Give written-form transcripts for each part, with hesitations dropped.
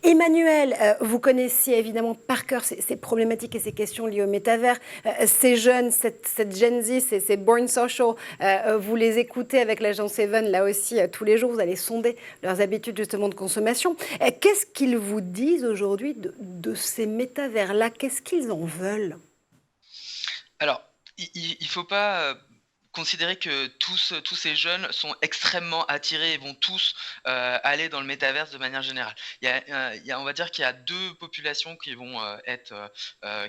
Emmanuel, vous connaissiez évidemment par cœur ces problématiques et ces questions liées au métavers. Ces jeunes, cette Gen Z, ces Born Social, vous les écoutez avec l'agence Even, là aussi, tous les jours, vous allez sonder leurs habitudes justement de consommation. Qu'est-ce qu'ils vous disent aujourd'hui de ces métavers-là? Qu'est-ce qu'ils en veulent? Alors, il faut pas, considérer que tous ces jeunes sont extrêmement attirés et vont tous, aller dans le métaverse de manière générale. On va dire qu'il y a 2 populations qui vont,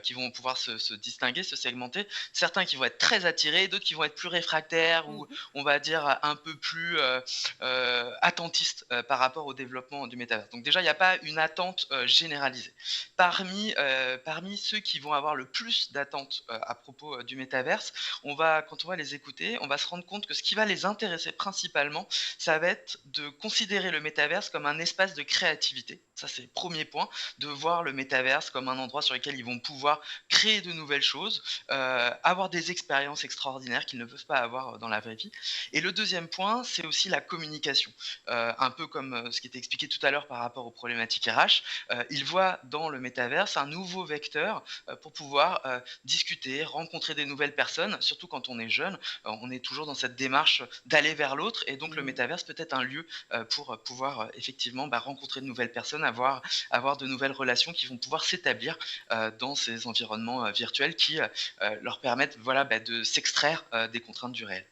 qui vont pouvoir se distinguer, se segmenter. Certains qui vont être très attirés, d'autres qui vont être plus réfractaires ou Mhm. on va dire un peu plus, attentistes, par rapport au développement du métaverse. Donc déjà, il y a pas une attente, généralisée. Parmi ceux qui vont avoir le plus d'attentes, à propos, du métaverse, quand on va les écouter, on va se rendre compte que ce qui va les intéresser principalement, ça va être de considérer le métaverse comme un espace de créativité. Ça, c'est le 1er point, de voir le métaverse comme un endroit sur lequel ils vont pouvoir créer de nouvelles choses, avoir des expériences extraordinaires qu'ils ne peuvent pas avoir, dans la vraie vie. Et le deuxième point, c'est aussi la communication. Un peu comme, ce qui était expliqué tout à l'heure par rapport aux problématiques RH, ils voient dans le métaverse un nouveau vecteur, pour pouvoir, discuter, rencontrer des nouvelles personnes, surtout quand on est jeune, on est toujours dans cette démarche d'aller vers l'autre et donc le Mhm. métaverse peut être un lieu, pour, pouvoir, effectivement, rencontrer de nouvelles personnes, avoir de nouvelles relations qui vont pouvoir s'établir, dans ces environnements, virtuels qui, leur permettent, voilà, de s'extraire, des contraintes du réel.